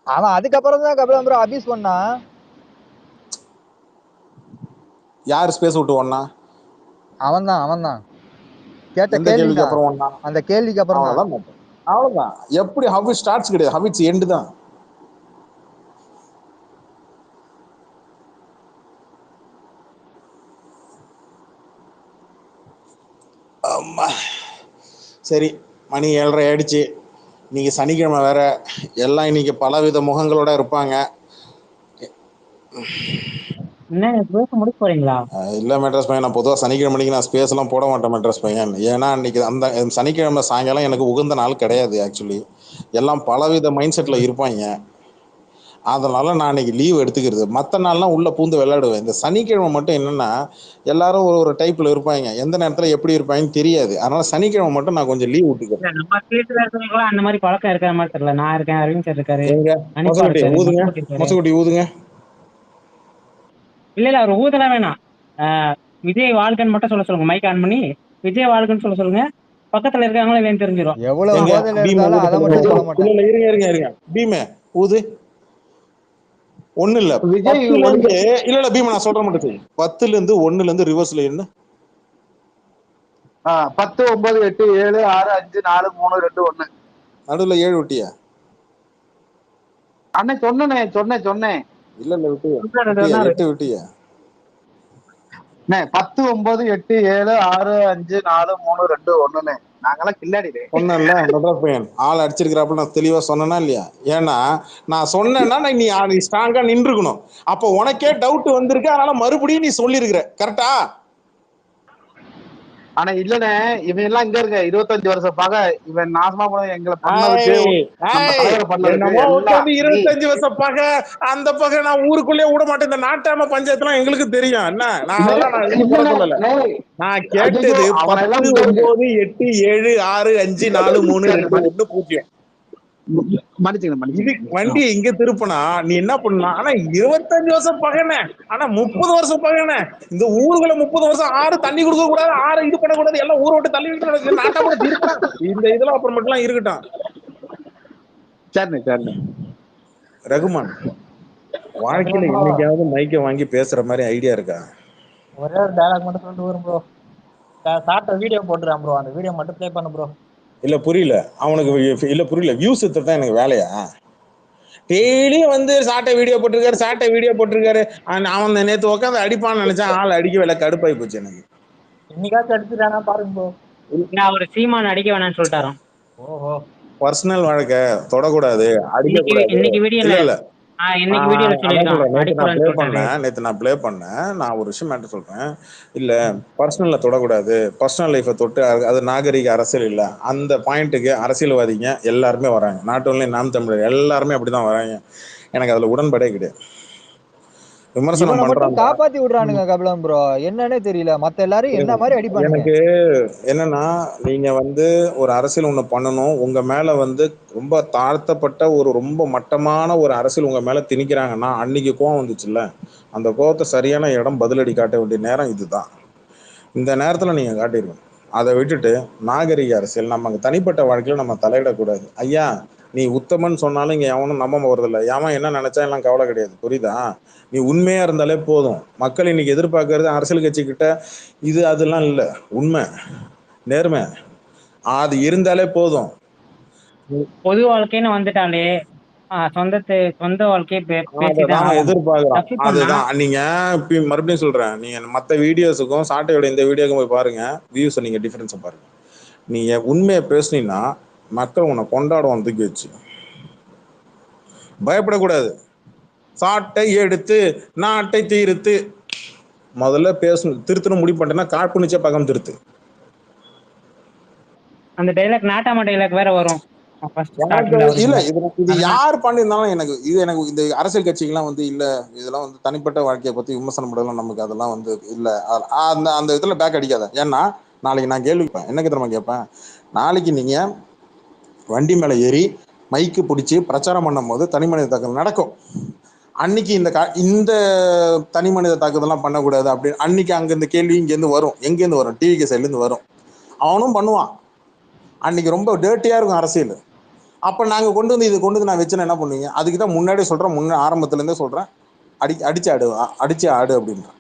அவன் அதுக்கப்புறம் தான் ப்ரோ அபியூஸ் பண்ணான். யார் ஸ்பேஸ் விட்டு ஓடனா? அவன் தான் கேட்ட கேள்விக்கு அப்புறம் ஓடனா. அந்த கேள்விக்கு அப்புறம் அவ்வளவுதான். எப்படி how it starts கிடையாது, how it's end தான். சரி மணி 7:30 ஆயிடுச்சு. இன்னைக்கு சனிக்கிழமை வேற, எல்லாம் இன்னைக்கு பலவித முகங்களோட இருப்பாங்க. இல்ல மெட்ராஸ் பையன், நான் பொதுவாக சனிக்கிழமைக்கு நான் ஸ்பேஸ் எல்லாம் போட மாட்டேன் மெட்ராஸ் பையன். ஏன்னா இன்னைக்கு அந்த சனிக்கிழமை சாயங்காலம் எனக்கு உகந்த நாள் கிடையாது. ஆக்சுவலி எல்லாம் பலவித மைண்ட் செட்ல இருப்பாங்க. அதனால நான் இன்னைக்கு லீவ் எடுத்துக்கிறது. மற்ற நாள்லாம் உள்ள பூந்து விளையாடுவேன். இந்த சனிக்கிழமை மட்டும் என்னன்னா எல்லாரும் ஒரு டைப்ல இருப்பாங்க, எந்த நேரத்துல எப்படி இருப்பாங்கன்னு தெரியாது. அதனால சனிக்கிழமை மட்டும் நான் கொஞ்சம் லீவ் விட்டுக்கிறேன். நம்ம வீட்டுல இருக்கவங்களும் அந்த மாதிரி பழக்கம் இருக்கிற மாதிரி தெரியல. நான் இருக்கேன், அரவிந்த் சார் இருக்காரு, எங்க அனிப்பா மொசகுட்டி இருக்காரு, ஊதுங்க, மசுகுட்டி இருக்காரு. மொசகுட்டி ஊதுங்க. இல்ல அவர் ஊதலாம் வேணாம். விஜய் வாழ்கன்னு மட்டும் சொல்ல சொல்லுங்க. மைக் ஆன் பண்ணி விஜய் வாழ்கன்னு சொல்ல சொல்லுங்க. பக்கத்துல இருக்காங்களோ இல்லைன்னு தெரிஞ்சிடும். எவ்வளவு எங்க போதையில பீமை இருந்தாலும் ஊத அதை மட்டும் சொல்ல மாட்டேன். இல்ல இருங்க பீமே ஊது. ஒண்ணு இல்ல விஜய் 10ல இருந்து இல்ல பீமா நான் சொல்ற மட்டும் செய்யும். 10ல இருந்து 1ல இருந்து ரிவர்ஸ்ல என்ன 10 9 8 7 6 5 4 3 2 1. நடுவுல 7 விட்டியா? அண்ணே சொன்னேன். இல்ல விட்டியா? 8 விட்டியா? 10 9 8 7 6 5 4 3 2 1. நாங்கெல்லாம் கில்லாடிடே. சொன்னேன்ல மெட்ராஸ் பையன் ஆள் அடிச்சிருக்கிறாப்புல நான் தெளிவா சொன்னேனா இல்லையா? ஏன்னா நான் சொன்னேன்னா நீ ஸ்ட்ராங்கா நின்றுக்கணும். அப்போ உனக்கே டவுட் வந்திருக்கு, அதனால மறுபடியும் நீ சொல்லிருக்கிற. கரெக்டா? ஆனா இல்லண்ணே, இவன் எல்லாம் இங்க இருக்க 25 வருஷம் பகை. இவன் நாசமா போன எங்களை பண்ணதுக்கு, நம்ம தலைவரை பண்ணதுக்கு எல்லாம் 25 வருஷம் பகை, அந்த பகை நான் ஊருக்குள்ளே விட மாட்டேன். இந்த நாட்டாம பஞ்சாயத்துலாம் எங்களுக்கு தெரியும். என்ன நான் அதெல்லாம் நான் சொல்லல. நான் கேட்டது 10 9 8 7 6 5 4 3 2 1 0. இது வண்டியை இங்க திருப்பினா நீ என்ன பண்ணலாம்? ஆனா 25 வருஷம் பகனே, ஆனா 30 வருஷம் பகனே. இந்த ஊருக்குள்ள 30 வருஷம் ஆறு தண்ணி கொடுக்க கூடாது, ஆறு இது பண்ணக்கூடாது, எல்லாம் ஊரை விட்டு தள்ளி விட்டு நாட்டா கூட திருப்பலாம். இந்த இதெல்லாம் அப்புறம் மட்டும் இருக்கட்டும். சரி ரகுமான், வாழ்க்கையில என்னைக்காவது மைக்க வாங்கி பேசுற மாதிரி ஐடியா இருக்கா? ஒரே ஒரு டயலாக் மட்டும் சொல்லிட்டு வரும் ப்ரோ. சாப்பிட்ட வீடியோ போட்டுறான் ப்ரோ, அந்த வீடியோ மட்டும் ப்ளே பண்ணு ப்ரோ. இல்ல புரியல அவனுக்கு. இல்ல புரியல, வியூஸ் தான் எனக்கு வேலையா? டெய்லியும் வந்து சாட்டை வீடியோ போட்டிருக்காரு. அவன் நேத்து உட்காந்து அடிப்பான்னு நினைச்சான், ஆள் அடிக்க வேலை கடுப்பாய் போச்சு எனக்கு. இன்னைக்காச்சும் அடிச்சுட்டானா பாருங்க ப்ரோ. அவர் சீமான் அடிக்க வேணாம்னு சொல்லிட்டாராம். ஓஹோ, பர்சனல் வாழ்க்கை தொடக்கூடாது, அடிக்கக்கூடாது. இன்னைக்கு வீடியோல இல்ல இன்னைக்கு வீடியோல சொல்லிருக்கான். நேத்து நான் ப்ளே பண்ணேன். நான் ஒரு விஷயம் மேட்டர் சொல்றேன். இல்ல பர்சனல்ல தொடக்கூடாது, பர்சனல் லைஃபை தொட்டு அது நாகரிக அரசியல் இல்ல. அந்த பாயிண்ட்டுக்கு அரசியல்வாதிங்க எல்லாருமே வராங்க. நாட் ஒன்லி நாம் தமிழர், எல்லாருமே அப்படிதான் வராங்க. எனக்கு அதுல உடன்படே கிடையாது. விமர்சனம் பண்றாங்க, காப்பாத்தி விடுறானுங்க கபிலம் ப்ரோ. என்னன்னே தெரியல, மத்த எல்லாரும் என்ன மாதிரி அடிப்பாங்க. எனக்கு என்னன்னா நீங்க வந்து ஒரு அரசியல் ஒண்ணு பண்ணணும், உங்க மேல வந்து ரொம்ப தாழ்த்தப்பட்ட ஒரு ரொம்ப மட்டமான ஒரு அரசியல் உங்க மேல திணிக்கிறாங்கன்னா அன்னைக்கு கோவம் வந்துச்சுல்ல, அந்த கோவத்தை சரியான இடம் பதிலடி காட்ட வேண்டிய நேரம் இதுதான். இந்த நேரத்துல நீங்க காட்டிருக்கணும். அதை விட்டுட்டு நாகரிக அரசியல், நம்ம தனிப்பட்ட வாழ்க்கையில நம்ம தலையிடக்கூடாது. ஐயா நீ உத்தமன் சொன்னாலும் இங்க எவனும் நம்ப போறதில்ல. எவன் என்ன நினைச்சா எல்லாம் கவலை கிடையாது, புரியுதா? நீ உண்மையா இருந்தாலே போதும். மக்கள் இன்னைக்கு எதிர்பார்க்கறது அரசியல் கட்சி கிட்ட இது அதெல்லாம் இல்ல, உண்மை நேர்மை அது இருந்தாலே போதும். பொது வாழ்க்கைன்னு வந்துட்டாலே சொந்த வாழ்க்கையை எதிர்பார்க்கிறோம். அதுதான் நீங்க மறுபடியும் சொல்றேன், நீங்க மத்த வீடியோஸுக்கும் சாட்டையோட இந்த வீடியோக்கும் போய் பாருங்க, வியூஸ் நீங்க டிஃபரன்ஸை பாருங்க. நீங்க உண்மையை பேசுனீங்கன்னா மக்கள் உன்னை கொண்டாடுவான் தூக்கி வச்சு. பயப்படக்கூடாது. சாட்டை எடுத்து நாட்டை தீர்த்து முதல்ல பேசணும். திருத்தணும் முடிவு பண்ணிட்டேன்னா காழ்ப்புணிச்ச பக்கம் திருத்து. அந்த டைலாக் நாட்டாம டைலாக் வேற வரும். இல்ல இது யார் பண்ணியிருந்தாலும் எனக்கு இந்த அரசியல் கட்சிகள்லாம் வந்து இல்ல, இதெல்லாம் வந்து தனிப்பட்ட வாழ்க்கையை பத்தி விமர்சனம் பண்ணலாம், நமக்கு அதெல்லாம் வந்து இல்ல. அந்த இதுல பேக் அடிக்காத. ஏன்னா நாளைக்கு நான் கேள்விப்பேன், என்ன தெரியுமா கேட்பேன், நாளைக்கு நீங்க வண்டி மேல ஏறி மைக்கு பிடிச்சி பிரச்சாரம் பண்ணும் போது தனி மனித தாக்குதல் நடக்கும். அன்னைக்கு இந்த தனி மனித தாக்குதல்லாம் பண்ணக்கூடாது அப்படின்னு அன்னைக்கு அங்க இந்த கேள்வி இங்கேருந்து வரும். எங்கேருந்து வரும்? டிவிக்கு சைட்ல இருந்து வரும். அவனும் பண்ணுவான். அன்னைக்கு ரொம்ப டேர்ட்டியா இருக்கும் அரசியல். அப்ப நாங்க கொண்டு வந்து நான் வச்சுன்னா என்ன பண்ணுவீங்க? அதுக்கு தான் முன்னாடியே சொல்றேன், ஆரம்பத்துல இருந்தே சொல்றேன், அடிச்சு ஆடு அப்படின்ற.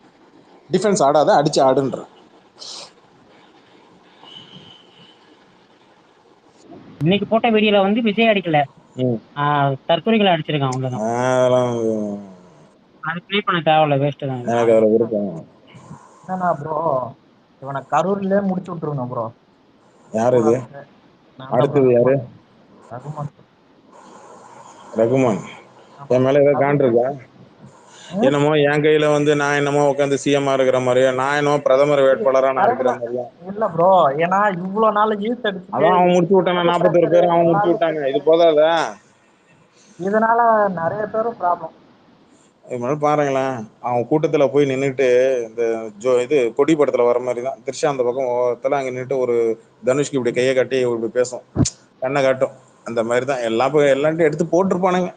டிஃபென்ஸ் ஆடாத, அடிச்சு ஆடுன்ற. இன்னைக்கு போட்ட வீடியோல வந்து விஜய் அடிக்கல, தற்கொலைகளை அடிச்சிருக்கான். அவ்வளவுதான். அது ப்ளே பண்ண தேவையில்ல, வேஸ்ட் தான். என்னன்னா ப்ரோ, இவனை கரூர்லயே முடிச்சு விட்டுருங்க ப்ரோ. யாரு இது? அடுத்தது யாரு? ரகுமான். என் மேல ஏதாவது காண்ட் இருக்கா? என்னமோ என் கையில வந்து நான் என்னமோ உட்காந்து சிஎம்ஆ இருக்கிற மாதிரியா, நான் என்னமோ பிரதமர் வேட்பாளரா நான் இருக்கிற மாதிரியா? இல்ல ப்ரோ, ஏன்னா இவ்வளவு நாள் யூத் அடிச்சு அதான் அவன் முடிச்சு விட்டான 41 பேர் அவன் முடிச்சு விட்டாங்க. இது போதாத இதனால நிறைய பேரும் ப்ராப்ளம். இது மாதிரி பாருங்களேன், அவன் கூட்டத்துல போய் நின்றுட்டு இந்த இது கொடி படத்துல வர மாதிரி தான் த்ரிஷா அந்த பக்கம் ஒருத்தல அங்க நின்றுட்டு ஒரு தனுஷ்க்கு இப்படி கையை காட்டி இப்படி பேசும், கண்ணை காட்டும். அந்த மாதிரி தான் எல்லாத்தையும் எடுத்து போட்டிருப்பானுங்க.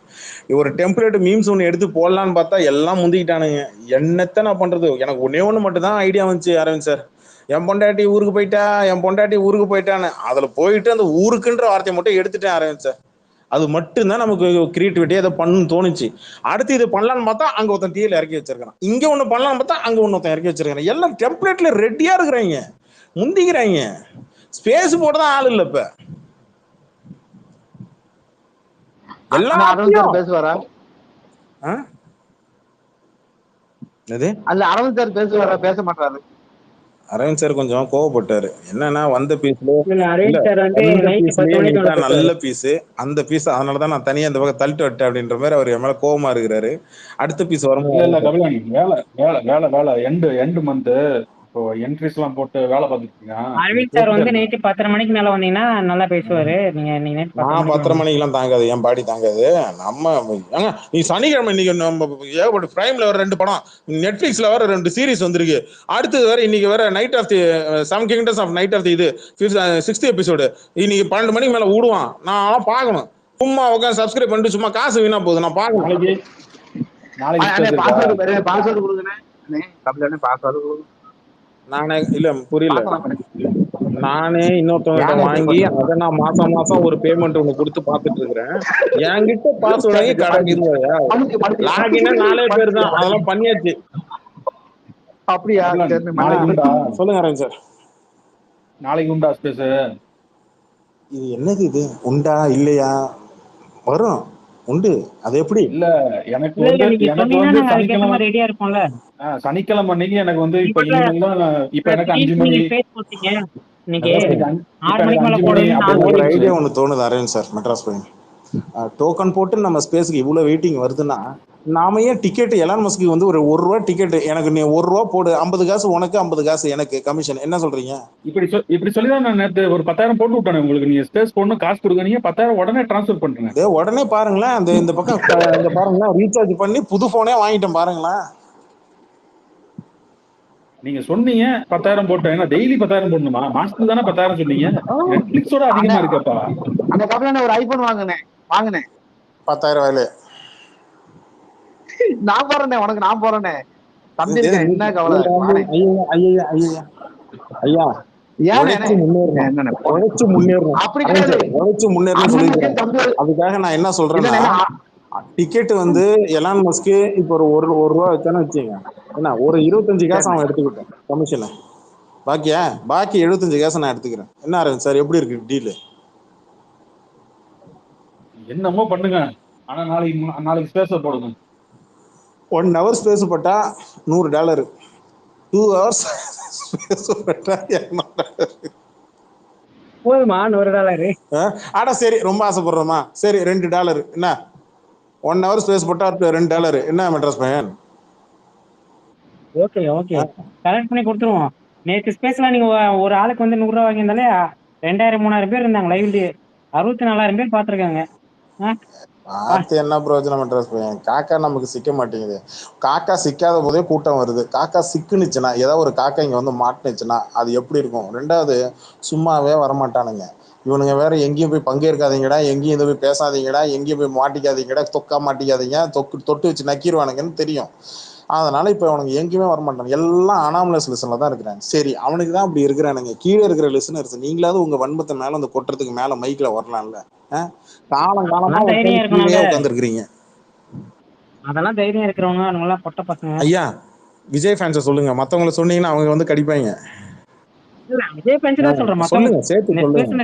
ஒரு டெம்ப்ளேட் மீம்ஸ் ஒன்று எடுத்து போடலான்னு பார்த்தா எல்லாம் முந்திக்கிட்டானுங்க. என்னத்த நான் பண்றது? எனக்கு ஒன்னே ஒன்று மட்டும் தான் ஐடியா வந்துச்சு அரவிந்த் சார். என் பொண்டாட்டி ஊருக்கு போயிட்டான்னு அதுல போயிட்டு அந்த ஊருக்குன்ற வார்த்தையை மட்டும் எடுத்துட்டேன் அரவிந்த் சார். அது மட்டும்தான் நமக்கு கிரியேட்டிவிட்டி அதை பண்ணணும்னு தோணுச்சு. அடுத்து இது பண்ணலான்னு பார்த்தா அங்க ஒருத்தன் டீல இறக்கி வச்சிருக்கான், இங்க ஒண்ணு பண்ணலான்னு பார்த்தா அங்க ஒன்னொருத்தன் இறக்கி வச்சிருக்கான். எல்லாம் டெம்ப்ளேட்ல ரெடியா இருக்கிறாங்க, முந்திக்கிறாங்க. ஸ்பேஸ் போட தான் ஆள் இல்ல இப்ப. எல்லாம் பேசுவாரா? அல்ல அரவிந்த் சார் பேசுவாரா? பேச மாட்டாரு. அரவிந்த் சார் கொஞ்சம் கோவப்பட்டாரு. என்னன்னா வந்த பீஸ்ல இல்ல, நல்ல பீஸ், அந்த பீஸ் அதனாலதான் நான் தனியா இந்த பக்கம் தள்ளிட்டு விட்டேன் அப்படின்ற மாதிரி அவர் என் மேல கோவமா இருக்கிறாரு. அடுத்த பீஸ் வரும்போது இல்ல கபிலன் வேலை வேலை வேலை வேலை எண்டு மந்த் இப்போ என்ட்ரிஸ் எல்லாம் போட்டு வேலை பார்த்துட்டு அரவிந்த் சார் வந்து நைட்டு 10:30 மணிக்கு மேல வந்தீங்கன்னா நல்லா பேசுவாரு. நீங்க நான் 10:30 மணிக்கு எல்லாம் தாங்காது, என் பாடி தாங்காது. நம்ம நீ சனிக்கிழமை இன்னைக்கு நம்ம ஏகப்பட்ட பிரைம்ல வர 2 படம், நெட்ஃபிளிக்ஸ்ல வர 2 சீரிஸ் வந்திருக்கு. அடுத்தது வேற இன்னைக்கு வேற knight of the 7 kingdoms of knight of the இது 6th எபிசோடு இன்னைக்கு 12 மணிக்கு மேல விடுவான். நான் பார்க்கணும். சும்மா உட்காந்து சப்ஸ்கிரைப் பண்ணிட்டு சும்மா காசு வீணா போகுது, நான் பார்க்கணும். நானே இல்ல புரியல, நானே இன்னொருத்தவங்க வாங்கி அதை நான் மாசம் மாசம் ஒரு பேமெண்ட் ஒண்ணு கொடுத்து பாத்துட்டு இருக்கிறேன். என்கிட்ட பாஸ்வேர்ட் வாங்கி கடன் இருவாயா? லாகின் 4 பேர் தான், அதெல்லாம் பண்ணியாச்சு. அப்படியா? சொல்லுங்க அரவிந்த் சார். நாளைக்கு உண்டா ஸ்பேஸ்? இது என்னது? இது உண்டா இல்லையா? வரும், உண்டு. அது எப்படி? இல்ல எனக்கு வந்து சனிக்கிழமை ரெடியா இருக்கும்ல. சனிக்கிழமை அன்னைக்கு எனக்கு வந்து இப்ப எனக்கு 5 மணி ஐடியா ஒண்ணு தோணுது அரவிந்த் சார். மெட்ராஸ் போய் டோக்கன் போட்டு நம்ம ஸ்பேஸ்க்கு இவ்வளவு வெயிட்டிங் வருதுன்னா, நாம ஏன் டிக்கெட் எலான் மஸ்க்கு வந்து ஒரு ₹1 டிக்கெட் எனக்கு நீ ₹1 போடு, 50 காசு உனக்கு 50 காசு எனக்கு கமிஷன், என்ன சொல்றீங்க? இப்படி சொல்லிதான் நான் நேற்று ஒரு 10,000 போட்டு விட்டேன் உங்களுக்கு. நீங்க ஸ்பேஸ் போடணும், காசு கொடுங்க, நீங்க 10,000 உடனே டிரான்ஸ்ஃபர் பண்றேன். உடனே பாருங்களேன், இந்த பக்கம் இந்த பாருங்களேன், ரீசார்ஜ் பண்ணி புது போனே வாங்கிட்டேன் பாருங்களேன். நீங்க சொன்னீங்க 10,000 போட்டேன், ஏன்னா டெய்லி 10,000 போடணுமா? மாசத்துக்கு தானே 10,000 சொன்னீங்க. நெட்ஃபிளிக்ஸோட அதிகமா இருக்கப்பா. அந்த கப்பல ஒரு ஐபோன் வாங்கினேன் 10,000 வேலை நான் போறேனே, உனக்கு நான் போறேனே தம்பி, என்ன கவலை? ஐயா அதுக்காக நான் என்ன சொல்றேன்னா, டிக்கெட் வந்து எலான் மஸ்க் இப்ப ஒரு ₹1 வச்சானு வச்சுங்க, என்ன ஒரு 25 காசு அவன் எடுத்துக்கிட்டேன் கமிஷனை, பாக்கி 75 காசு நான் எடுத்துக்கிறேன். என்ன அரவிந்த் சார், எப்படி இருக்கு டீல்? என்னமோ பண்ணுங்க, ஆனா நாளைக்கு ஸ்பேஸ் போடுங்க. 1 hour ஸ்பேஸ் போட்டா $100, 2 hours ஸ்பேஸ் போட்டா $200. போதுமா $100? ஆடா சரி, ரொம்ப ஆசைப்படுறோமா? சரி $2 என்ன, 1 hour ஸ்பேஸ் போட்டா $2 என்ன மெட்ராஸ் பையன்? ஓகே கரெக்ட் பண்ணி கொடுத்துருவோம். நேற்று ஸ்பேஸ்ல நீங்க ஒரு ஆளுக்கு வந்து $100 வாங்கியிருந்தாலே 2000-3000 பேர் இருந்தாங்க லைவ்ல, 64,000 பேர் பாத்துருக்காங்க. என்ன பிரயோஜனம் மெட்ராஸ் பையன்? காக்கா நமக்கு சிக்க மாட்டேங்குது. காக்கா சிக்காத போதே கூட்டம் வருது. காக்கா சிக்குனுச்சுன்னா, ஏதாவது ஒரு காக்கா இங்க வந்து மாட்டுனுச்சுன்னா அது எப்படி இருக்கும்? 2வது சும்மாவே வரமாட்டானுங்க இவனுங்க. வேற எங்கேயும் போய் பங்கேற்காதீங்கடா, எங்கேயும் இதை போய் பேசாதீங்கடா, எங்கேயும் போய் மாட்டிக்காதீங்கடா, தொக்கா மாட்டிக்காதீங்க, தொட்டு வச்சு நக்கிடுவானுங்கன்னு தெரியும். அதனால இப்ப அவனுக்கு எங்கேயுமே வரமாட்டாங்க, எல்லாம் அனாமலஸ் லிசன்ல தான் இருக்கிறாங்க. சரி, அவனுக்கு தான் அப்படி இருக்கிறானுங்க. கீழே இருக்கிற லிசனர்ஸ் நீங்களாவது உங்க வன்மத்தை மேல அந்த கொட்டுறதுக்கு மேல மைக்ல வரலாம்ல. காலம் காலமா உட்காந்துருக்கீங்க. அதெல்லாம் தைரியம் இருக்கிறவங்க அவங்க எல்லாம் பொட்ட பசங்க. ஐயா விஜய் ஃபேன்ஸை சொல்லுங்க, மத்தவங்களை சொன்னீங்கன்னா அவங்க வந்து கடிப்பாங்க. விஜய் ஃபேன்ஸ் தான் சொல்றேன், சொல்லுங்க, சேர்த்து சொல்லுங்க.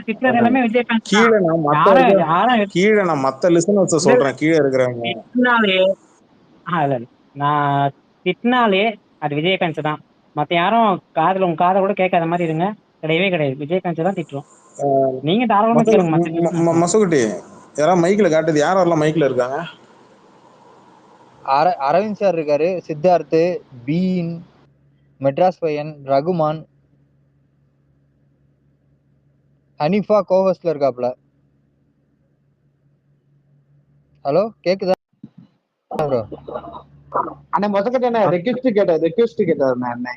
கீழே நான் மத்த லிசனர்ஸ் சொல்றேன், கீழே இருக்கிறவங்க நான் திட்டினாலே அது விஜய் ஃபேன்ஸ் தான். மத்த யாரும் உங்க காதை கூட கேட்காத மாதிரி இருங்க. கிடையவே கிடையாது, விஜய் ஃபேன்ஸ் தான் திட்டுறோம். நீங்க தாராளமா சொல்லுங்க. மசுகுட்டி யாரா மைக்ல காட்டுது? யாரெல்லாம் மைக்ல இருக்காங்க? அரவிந்த் சார் இருக்காரு, சித்தார்த், பீன், மெட்ராஸ் பையன், ரகுமான், ஹனிஃபா கோஹஸ்ட்ல இருக்காப்ல, ஹலோ கேக்குதா ப்ரோ? அண்ணே மொத்தக்கட்ட என்ன ரெக்வெஸ்ட் கேட்டாருண்ணே அண்ணே.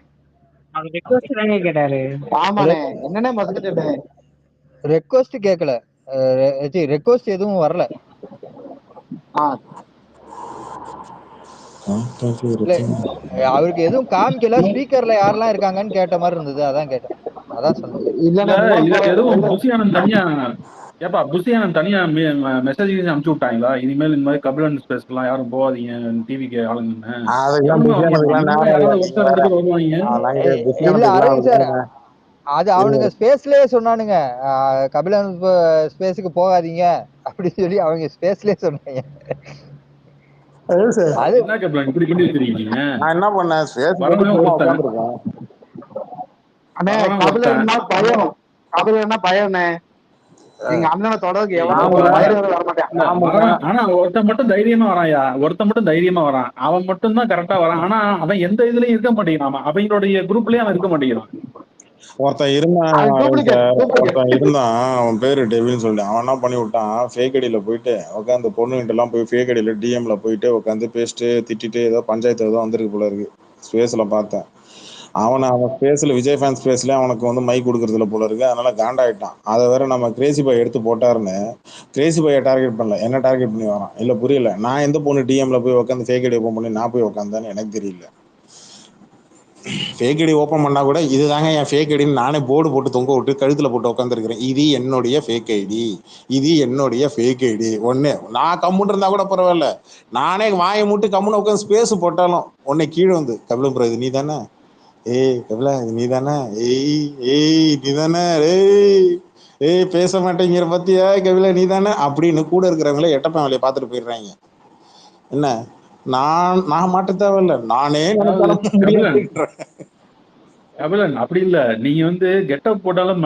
அவர் ரிக்வஸ்ட் தாங்க கேட்டாரு. ஆமாண்ணே என்னண்ணே மொத்தக்கட்ட ரெக்வஸ்ட் கேட்கல, ரெக்வஸ்ட் எதுவும் வரல. இல்ல அவருக்கு எதுவும் காமிக்கல, ஸ்பீக்கர்ல யாரெல்லாம் இருக்காங்கன்னு கேட்ட மாதிரி இருந்தது, அதான் கேட்டேன். அதான் சொன்னேன். எதுவும் புசியானந்த் தனியா ஏப்பா புசியானந்த் தனியா மெசேஜ் அனுப்பிச்சு விட்டாங்களா? இனிமேல் இந்த மாதிரி கபிலன் ஸ்பேஸ்க்குலாம் யாரும் போகாதீங்க டிவிக்கு ஆளுங்கன்னு. இல்ல அரவிந்த் சார், அது அவனுங்க ஸ்பேஸ்லயே சொன்னானுங்க, கபிலன் ஸ்பேஸுக்கு போகாதீங்க அப்படின்னு சொல்லி அவங்க ஸ்பேஸ்லயே சொன்னாங்க. அது என்ன கபிலன் இப்படி பண்ணி வச்சிருக்கீங்க? நான் என்ன பண்ணேன், அண்ணே கபிலன்னா பயம், கபிலன்னா பயம்ண்ணே. எங்க அண்ணனை தொடர்க்கு ஆனா ஒருத்தன் மட்டும் தைரியமா வரான்யா, ஒருத்தன் மட்டும் தைரியமா வரான், அவன் மட்டும் தான் கரெக்டா வரான். ஆனா அவன் எந்த இதுலயும் இருக்க மாட்டேங்கிறான், அவங்களுடைய குரூப்லயும் அவன் இருக்க மாட்டேங்கிறான். ஒருத்தன் இருந்தான், அவன் பேரு டெவின்னு சொல்லி, அவன் என்ன பண்ணி விட்டான், ஃபேக் ஐடியில போயிட்டு உட்காந்து பொண்ணுகிட்ட எல்லாம் போய் ஃபேக் ஐடியில டிஎம்ல போயிட்டு உட்காந்து பேசிட்டு திட்டிட்டு ஏதோ பஞ்சாயத்து ஏதோ வந்திருக்கு போல இருக்கு. ஸ்பேஸ்ல பார்த்தேன் அவன் ஸ்பேஸ்ல விஜய் ஃபேன் ஸ்பேஸ்ல அவனுக்கு வந்து மைக் கொடுக்கறதுல போல இருக்கு. அதனால காண்டாயிட்டான். அதை வேற நம்ம கிரேசி பாய் எடுத்து போட்டாருன்னு கிரேசி பாயை டார்கெட் பண்ணல, என்ன டார்கெட் பண்ணி வரான். இல்ல புரியல, நான் எந்த பொண்ணு டிஎம்ல போய் உட்காந்து ஃபேக் ஐடி ஓப்பன் பண்ணி நான் போய் உட்காந்தேன்னு எனக்கு தெரியல. ஃபேக் ஐடி ஓப்பன் பண்ணா கூட இதுதாங்க என் ஃபேக் ஐடின்னு நானே போர்டு போட்டு தொங்க விட்டு கழுத்துல போட்டு உட்காந்துருக்கிறேன். இது என்னுடைய ஃபேக் ஐடி, இது என்னுடைய ஃபேக் ஐடி. ஒன்று நான் கம்முன்னு இருந்தா கூட பரவாயில்ல, நானே வாயை மூட்டு கம்முன்னு உட்காந்து ஸ்பேஸ் போட்டாலும் உன்னை கீழே வந்து கபிலம் ப்ரோ இது நீ தானே, ஏய் கபிலா இது நீ தானே, ஏய் நீ தானே, ஏய் பேச மாட்டேங்கிற பத்தியா கபிலா நீ தானே அப்படின்னு கூட இருக்கிறவங்களே எட்டப்பன் வேலையை பார்த்துட்டு போயிடுறாங்க. என்ன நான் மாட்ட தேவையில்ல, நானே கபிலன் அப்படி இல்ல, நீங்க வந்து கெட்டப் போட்டாலும்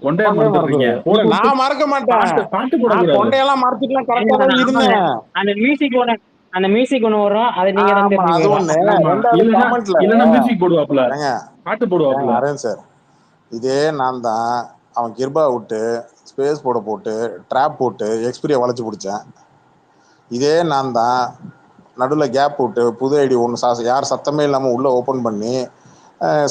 கொண்டைய மறந்துடுறீங்க. நான் மறக்க மாட்டேன், பாட்டு போட கொண்டையெல்லாம் மறந்துட்டுலாம் கரெக்டா தான் இருந்தேன். அந்த மியூசிக் ஒண்ணு வரும், அது நீங்க இல்லன்னா மியூசிக் போடுவாப்ல, பாட்டு போடுவாப்ல. அரேன் சார் இதே நான் தான் அவன் கிருபா விட்டு ஸ்பேஸ் போட்டு ட்ராப் போட்டு எக்ஸ்பீரியா வளைச்சு பிடிச்சேன். இதே நான் தான் நடுவில் கேப் விட்டு புது ஐடி ஒன்று யார் சத்தமே இல்லாமல் உள்ளே ஓப்பன் பண்ணி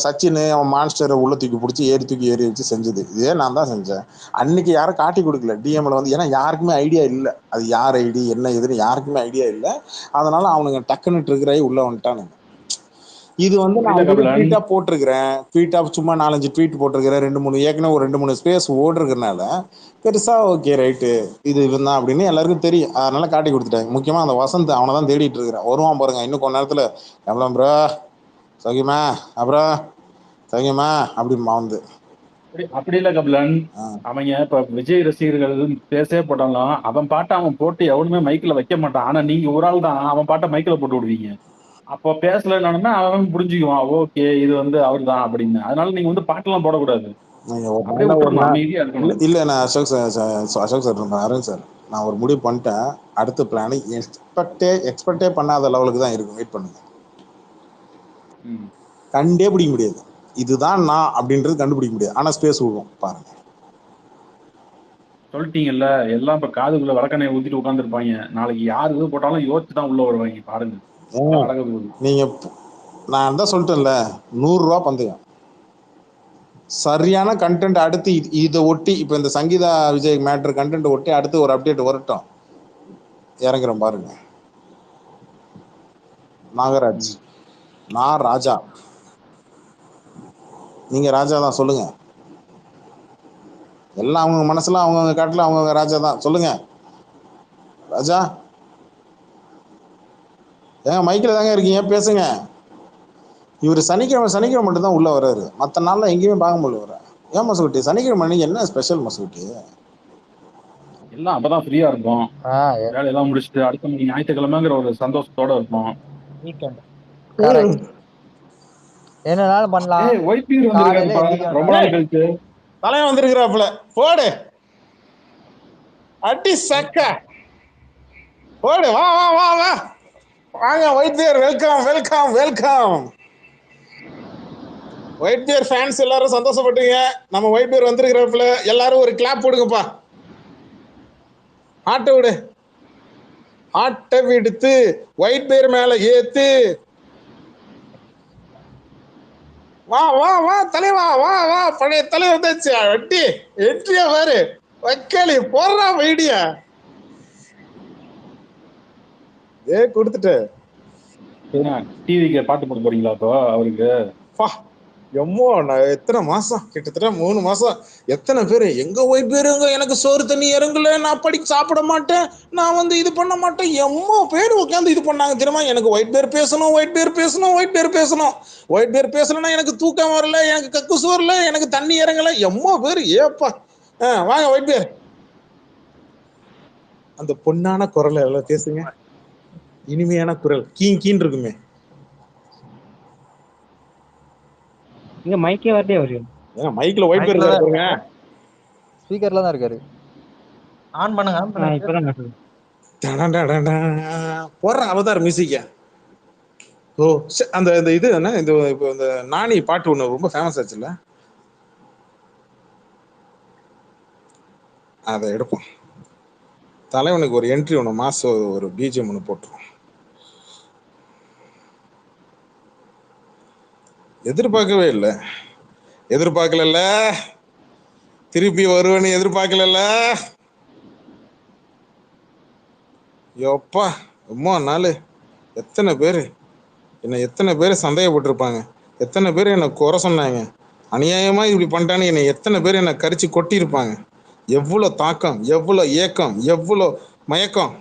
சச்சின் அவன் மான்ஸ்டரை உள்ளே தூக்கி பிடிச்சி ஏறி வச்சு செஞ்சது. இதே நான் தான் செஞ்சேன். அன்னைக்கு யாரும் காட்டி கொடுக்கல டிஎம்ல வந்து, ஏன்னா யாருக்குமே ஐடியா இல்லை அது யார் ஐடி என்ன இதுன்னு யாருக்குமே ஐடியா இல்லை. அதனால அவனுங்க டக்குன்னு ட்ரிகர் ஆகி உள்ளே வந்துட்டானுங்க. இது வந்து நான் ட்வீட்டா போட்டிருக்கிறேன், ட்வீட்டா சும்மா 4-5 ட்வீட் போட்டிருக்கிறேன், 2-3 ஏற்கனவே ஒரு 2-3 ஸ்பேஸ் ஓடுறதுனால பெருசா ஓகே ரைட்டு இது இவன் தான் அப்படின்னு எல்லாருக்கும் தெரியும். அதனால காட்டி கொடுத்துட்டாங்க. முக்கியமா அந்த வசந்த் அவனை தான் தேடிட்டு இருக்கிறேன், வருவான் பாருங்க இன்னும் கொஞ்ச நேரத்துல. எவ்வளோ ப்ரோ சௌக்கியமா அப்புறம் சௌக்கியமா அப்படிமா வந்து அப்படி இல்ல கபிலன், அவங்க இப்ப விஜய் ரசிகர்கள் பேசவே போட்டாலும் அவன் பாட்டை அவன் போட்டு எவனுமே மைக்கில் வைக்க மாட்டான். ஆனா நீங்க ஒரு ஆள் தான் அவன் பாட்டை மைக்கில் போட்டு விடுவீங்க. அப்போ பேசலன்னா அவன் புரிஞ்சுக்குவான், ஓகே இது வந்து அவர் தான் அப்படின்னு. அதனால நீங்க வந்து பாட்டெல்லாம் போடக்கூடாது. இல்ல நான் அசோக் சார் அரேன் சார் நான் ஒரு முடிவு பண்ணிட்டேன். அடுத்த பிளான் எக்ஸ்பெக்டே பண்ணாத லெவலுக்கு தான் இருக்கும். வெயிட் பண்ணுங்க, கண்டே பிடிக்க முடியாது. இதுதான் நான் அப்படின்றது கண்டுபிடிக்க முடியாது. ஆனா ஸ்பேஸ் விடுவோம் பாருங்க. சொல்லிட்டீங்கல்ல, எல்லாம் இப்ப காதுக்குள்ள வடக்கனையை ஊத்திட்டு உட்காந்துருப்பாங்க. நாளைக்கு யாரு இது போட்டாலும் யோசிச்சு தான் உள்ள வருவாங்க பாருங்க. நீங்க நான் தான் சொல்லிட்டேன்ல, 100 ரூபா பந்தயம், சரியான கண்டென்ட். அடுத்து இதை ஒட்டி இப்ப இந்த சங்கீதா விஜய் மேட்டர் கண்டென்ட் ஒட்டி அடுத்து ஒரு அப்டேட் வரட்டும், இறங்குறோம் பாருங்க. நாகராஜ், நான் ராஜா, நீங்க ராஜா தான் சொல்லுங்க. எல்லாம் அவங்க மனசுல அவங்கவுங்க காட்டுல அவங்கவுங்க ராஜா தான் சொல்லுங்க. ராஜா ஏங்க மைக்கில் தாங்க இருக்கீங்க, பேசுங்க. இவர் சனிக்கிழமை மட்டும் தான் உள்ள வர்றாரு, மற்ற நாள்லாம் எங்கேயுமே பார்க்க முடியல வர. ஏன் மசூட்டி சனிக்கிழமை அன்னைக்கு என்ன ஸ்பெஷல் மசூட்டி? எல்லாம் அப்பதான் ஃப்ரீயா இருக்கும், வேலையெல்லாம் முடிச்சுட்டு அடுத்த மணி ஞாயிற்றுக்கிழமைங்கிற ஒரு சந்தோஷத்தோட இருக்கும். என்னனாலும் பண்ணலாம். ரொம்ப நாள் கழிச்சு தலைவன் வந்திருக்கிறாப்புல, போடு அடி சக்க போடு, வா வா வா வா வாங்க white bear, welcome welcome welcome. White bear fans எல்லாரும் சந்தோஷப்பட்டீங்க. நம்ம ஒயிட் பியர் வந்திருக்கிறப்பல எல்லாரும் ஒரு கிளாப் போடுங்கப்பா. ஹார்ட் விடு, ஆட்டை விடுத்து ஒயிட் பேர் மேல ஏத்து. வா வா வா தலைவா, வா வா பழைய தலை வந்தாச்சு. வெட்டி வெற்றியா பாரு வக்காளி போடுறா வைடியா. கொடுத்துட்டு டிவிக்கு பாட்டு போட போறீங்களா இப்போ அவருக்கு? எம்மோ நான் எத்தனை மாசம், கிட்டத்தட்ட 3 மாசம், எத்தனை பேரு எங்க ஒயிட் பேருங்க, எனக்கு சோறு தண்ணி இறங்கல, நான் படிக்க சாப்பிட மாட்டேன், நான் இது பண்ண மாட்டேன், எம்மோ பேர் உட்காந்து இது பண்ணாங்க தெரியுமா. எனக்கு ஒயிட் பேர் பேசணும், ஒயிட் பேர் பேசணும், ஒயிட் பேர் பேசணும், ஒயிட் பேர் பேசலன்னா எனக்கு தூக்கம் வரல, எனக்கு கக்குசு வரல, எனக்கு தண்ணி இறங்கல, எம்மோ பேர். ஏப்பா வாங்க ஒயிட் பேர். அந்த பொன்னான குரல் எல்லாம் பேசுங்க, இனிமையான குரல் கீன் கீன் இருக்குமே. இங்க மைக்கே வரதே அவரு. மைக்ல ஒயிட் பேர் இருக்காருங்க, ஸ்பீக்கர்ல தான் இருக்காரு. ஆன் பண்ணுங்க, ஆன் பண்ணுங்க. இப்பதான் போடுறேன் அவதார் மியூசிக்க. ஓ அந்த இது என்ன, இந்த நானி பாட்டு ஒண்ணு ரொம்ப ஃபேமஸ் ஆச்சுல்ல, அதை எடுப்போம். தலைவனுக்கு ஒரு என்ட்ரி ஒன்று மாசம் ஒரு பிஜிஎம் ஒன்று போட்டுரும். எதிர்பார்க்கவே இல்லை, எதிர்பார்க்கல, திருப்பி வருவேன்னு எதிர்பார்க்கல. யோப்பா அம்மா நாள் எத்தனை பேர் எத்தனை பேர் சந்தேகப்பட்டிருப்பாங்க, எத்தனை பேர் என்னை குறை சொன்னாங்க, அநியாயமா இப்படி பண்ணிட்டான்னு என்னை எத்தனை பேர் என்னை கரிச்சு கொட்டியிருப்பாங்க. எவ்வளோ தாக்கம், எவ்வளோ ஏக்கம், எவ்வளோ மயக்கம்.